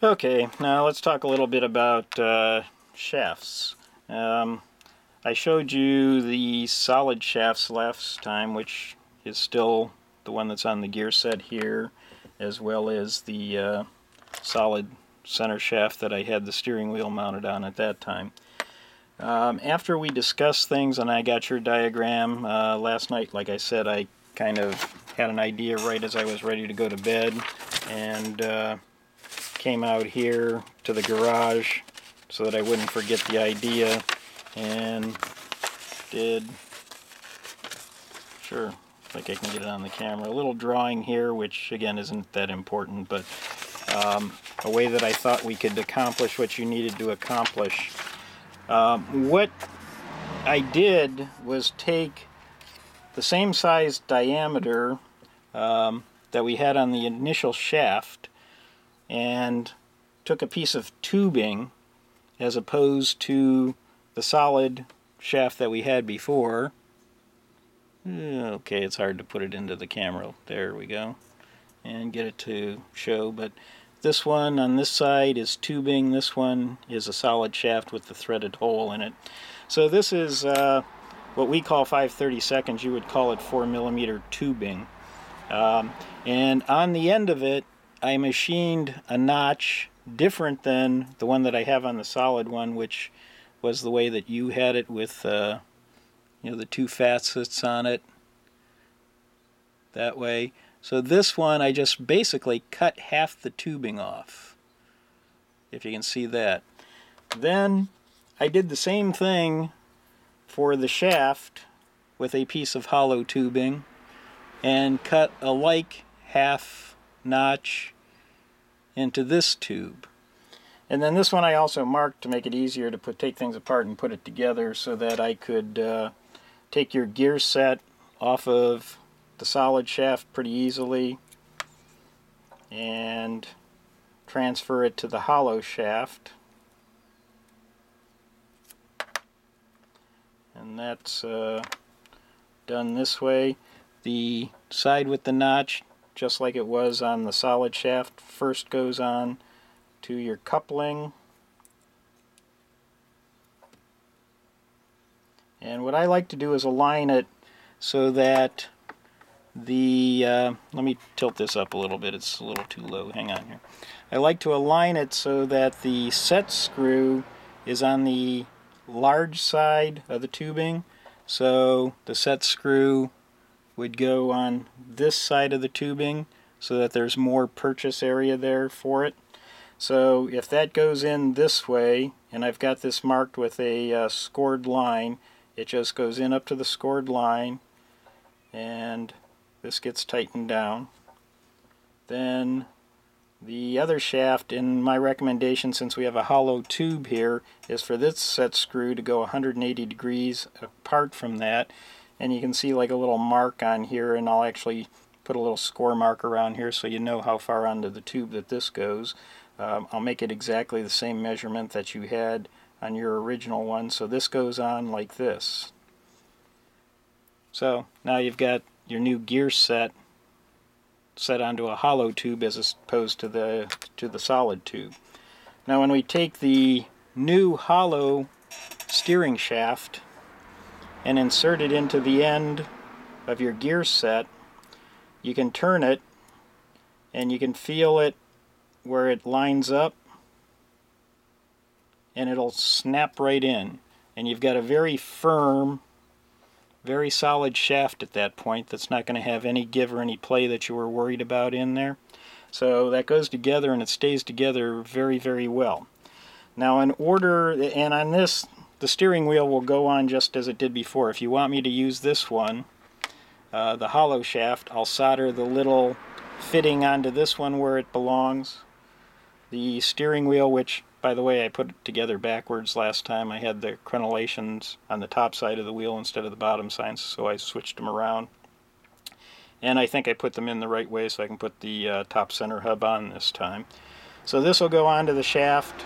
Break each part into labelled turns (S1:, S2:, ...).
S1: Okay, now let's talk a little bit about shafts. I showed you the solid shafts last time, which is still the one that's on the gear set here, as well as the solid center shaft that I had the steering wheel mounted on at that time. After we discussed things and I got your diagram last night, like I said, I kind of had an idea right as I was ready to go to bed, and came out here to the garage so that I wouldn't forget the idea, and did, sure, like I can get it on the camera, a little drawing here, which again isn't that important, but a way that I thought we could accomplish what you needed to accomplish. What I did was take the same size diameter that we had on the initial shaft and took a piece of tubing as opposed to the solid shaft that we had before. Okay, it's hard to put it into the camera. There we go. And get it to show, but this one on this side is tubing, this one is a solid shaft with the threaded hole in it. So this is what we call 5/32, you would call it 4mm tubing. And on the end of it I machined a notch different than the one that I have on the solid one, which was the way that you had it with the two facets on it that way. So this one I just basically cut half the tubing off, if you can see that. Then I did the same thing for the shaft with a piece of hollow tubing and cut a like half notch into this tube. And then this one I also marked to make it easier to take things apart and put it together, so that I could take your gear set off of the solid shaft pretty easily and transfer it to the hollow shaft. And that's done this way. The side with the notch, just like it was on the solid shaft, first goes on to your coupling. And what I like to do is align it so that the, let me tilt this up a little bit, it's a little too low, hang on here. I like to align it so that the set screw is on the large side of the tubing, so the set screw would go on this side of the tubing so that there's more purchase area there for it. So if that goes in this way, and I've got this marked with a scored line, it just goes in up to the scored line, and this gets tightened down. Then the other shaft, in my recommendation, since we have a hollow tube here, is for this set screw to go 180 degrees apart from that. And you can see like a little mark on here, and I'll actually put a little score mark around here so you know how far onto the tube that this goes. I'll make it exactly the same measurement that you had on your original one, so this goes on like this. So now you've got your new gear set onto a hollow tube as opposed to the solid tube. Now when we take the new hollow steering shaft and insert it into the end of your gear set, you can turn it and you can feel it where it lines up, and it'll snap right in, and you've got a very firm, very solid shaft at that point that's not going to have any give or any play that you were worried about in there. So that goes together and it stays together very, very well. Now in order, and on this, the steering wheel will go on just as it did before. If you want me to use this one, the hollow shaft, I'll solder the little fitting onto this one where it belongs. The steering wheel, which by the way I put it together backwards last time, I had the crenellations on the top side of the wheel instead of the bottom side, so I switched them around. And I think I put them in the right way so I can put the top center hub on this time. So this will go onto the shaft.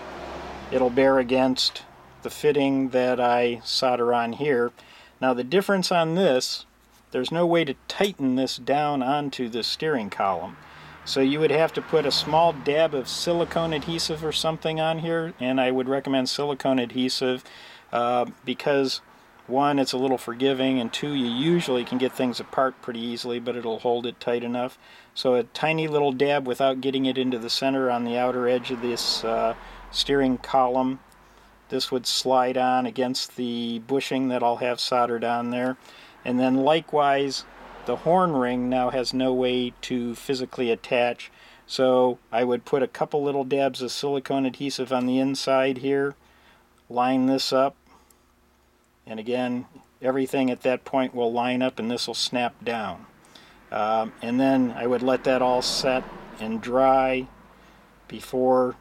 S1: It'll bear against the fitting that I solder on here. Now the difference on this, there's no way to tighten this down onto the steering column. So you would have to put a small dab of silicone adhesive or something on here, and I would recommend silicone adhesive because one, it's a little forgiving, and two, you usually can get things apart pretty easily, but it'll hold it tight enough. So a tiny little dab without getting it into the center on the outer edge of this steering column. This would slide on against the bushing that I'll have soldered on there. And then likewise, the horn ring now has no way to physically attach. So I would put a couple little dabs of silicone adhesive on the inside here, line this up, and again, everything at that point will line up and this will snap down. And then I would let that all set and dry before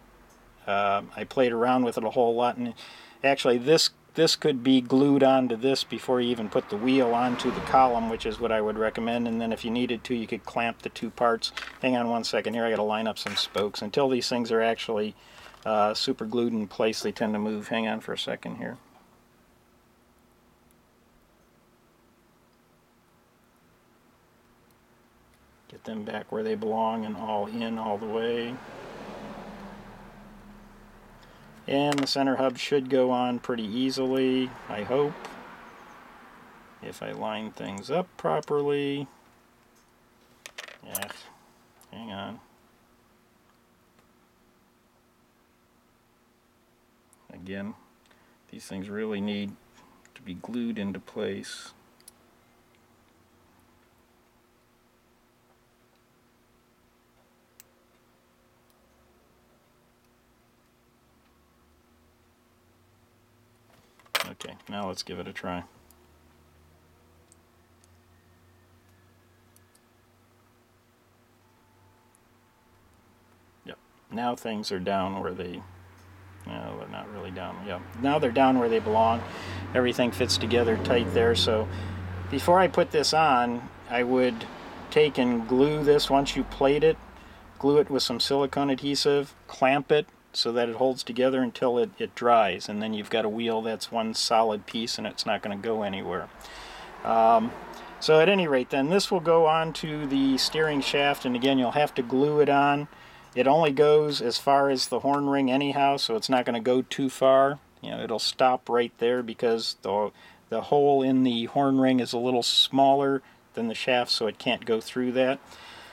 S1: I played around with it a whole lot. And actually this could be glued onto this before you even put the wheel onto the column, which is what I would recommend. And then if you needed to, you could clamp the two parts. Hang on one second here, I got to line up some spokes. Until these things are actually super glued in place, they tend to move. Hang on for a second here. Get them back where they belong and all in all the way. And the center hub should go on pretty easily, I hope, if I line things up properly. Yeah, hang on. Again, these things really need to be glued into place. Okay, now let's give it a try. Yep, now things are down where they, no, they're not really down. Yep, now they're down where they belong. Everything fits together tight there. So before I put this on, I would take and glue this once you plate it, glue it with some silicone adhesive, clamp it so that it holds together until it dries, and then you've got a wheel that's one solid piece and it's not going to go anywhere. So at any rate then, this will go on to the steering shaft, and again you'll have to glue it on. It only goes as far as the horn ring anyhow, so it's not going to go too far. You know, it'll stop right there because the hole in the horn ring is a little smaller than the shaft, so it can't go through that.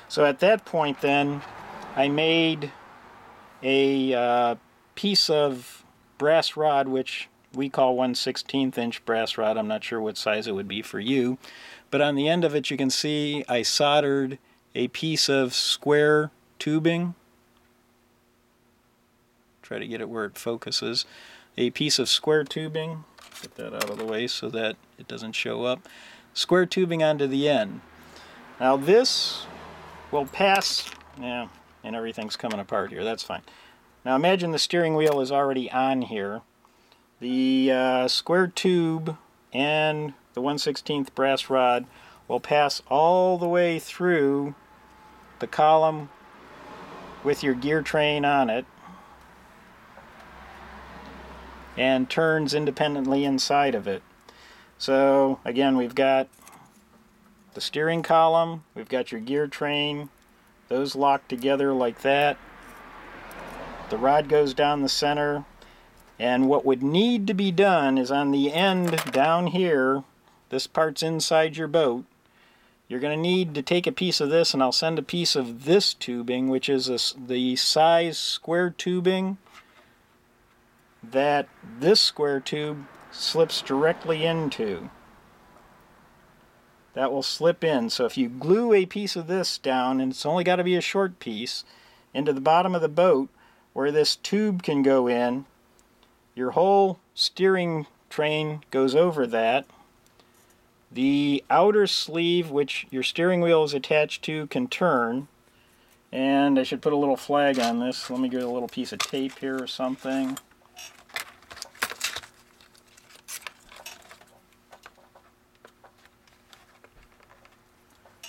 S1: So at that point then, I made a piece of brass rod, which we call 1/16 inch brass rod. I'm not sure what size it would be for you, but on the end of it you can see I soldered a piece of square tubing. Try to get it where it focuses. A piece of square tubing, get that out of the way so that it doesn't show up. Square tubing onto the end. Now this will pass, yeah, and everything's coming apart here, that's fine. Now imagine the steering wheel is already on here. The square tube and the 1/16 brass rod will pass all the way through the column with your gear train on it and turns independently inside of it. So again, we've got the steering column, we've got your gear train, those lock together like that. The rod goes down the center, and what would need to be done is on the end down here, this part's inside your boat, you're going to need to take a piece of this, and I'll send a piece of this tubing, which is the size square tubing that this square tube slips directly into. That will slip in. So if you glue a piece of this down, and it's only got to be a short piece, into the bottom of the boat where this tube can go in, your whole steering train goes over that. The outer sleeve, which your steering wheel is attached to, can turn. And I should put a little flag on this. Let me get a little piece of tape here or something.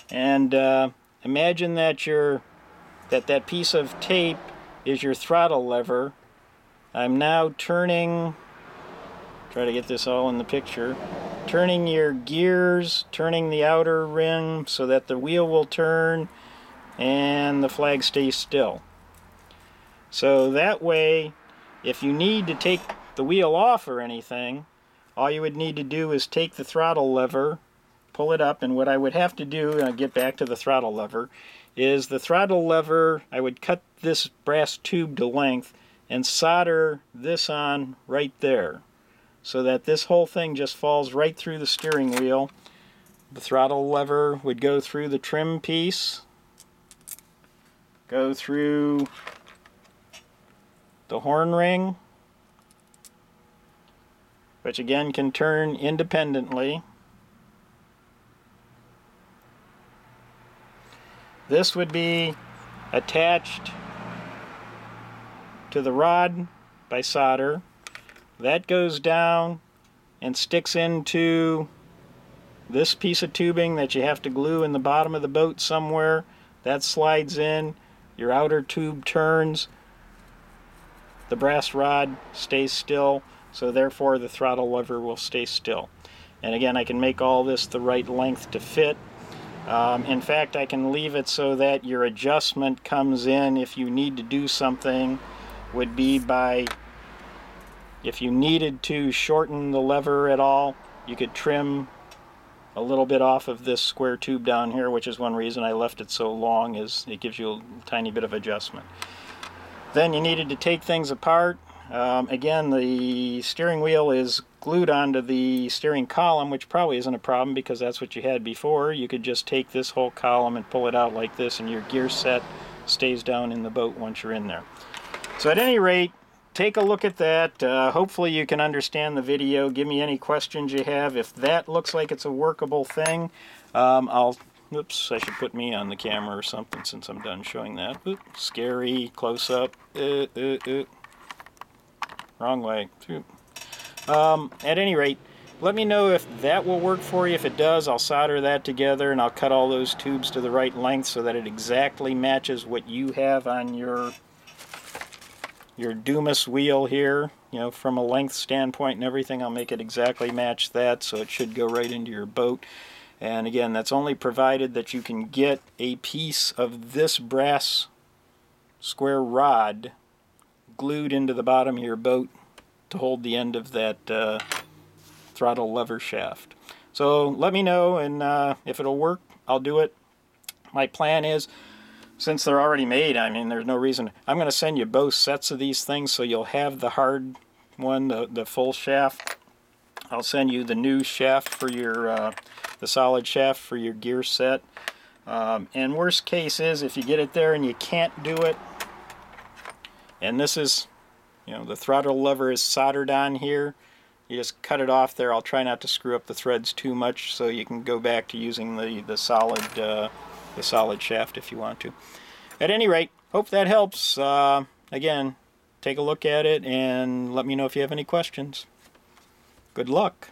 S1: And imagine that that piece of tape is your throttle lever. I'm now turning, try to get this all in the picture, turning your gears, turning the outer rim so that the wheel will turn, and the flag stays still. So that way, if you need to take the wheel off or anything, all you would need to do is take the throttle lever, pull it up, and what I would have to do, and I'll get back to the throttle lever, is the throttle lever, I would cut this brass tube to length and solder this on right there, so that this whole thing just falls right through the steering wheel. The throttle lever would go through the trim piece, go through the horn ring, which again can turn independently. This would be attached to the rod by solder. That goes down and sticks into this piece of tubing that you have to glue in the bottom of the boat somewhere. That slides in, your outer tube turns, the brass rod stays still, so therefore the throttle lever will stay still. And again, I can make all this the right length to fit. In fact, I can leave it so that your adjustment comes in if you need to do something, would be by, if you needed to shorten the lever at all, you could trim a little bit off of this square tube down here, which is one reason I left it so long, is it gives you a tiny bit of adjustment. Then you needed to take things apart. Again, the steering wheel is glued onto the steering column, which probably isn't a problem because that's what you had before. You could just take this whole column and pull it out like this, and your gear set stays down in the boat once you're in there. So at any rate, take a look at that. Hopefully you can understand the video. Give me any questions you have. If that looks like it's a workable thing, oops, I should put me on the camera or something since I'm done showing that. Oops, scary, close up. Wrong way. At any rate, let me know if that will work for you. If it does, I'll solder that together and I'll cut all those tubes to the right length so that it exactly matches what you have on your Dumas wheel here. You know, from a length standpoint and everything, I'll make it exactly match that, so it should go right into your boat. And again, that's only provided that you can get a piece of this brass square rod glued into the bottom of your boat to hold the end of that throttle lever shaft. So let me know, and if it'll work, I'll do it. My plan is, since they're already made, I mean, there's no reason. I'm going to send you both sets of these things, so you'll have the hard one, the full shaft. I'll send you the new shaft for your, the solid shaft for your gear set. And worst case is, if you get it there and you can't do it, and this is, you know, the throttle lever is soldered on here, you just cut it off there. I'll try not to screw up the threads too much, so you can go back to using the solid shaft if you want to. At any rate, hope that helps. Again, take a look at it and let me know if you have any questions. Good luck.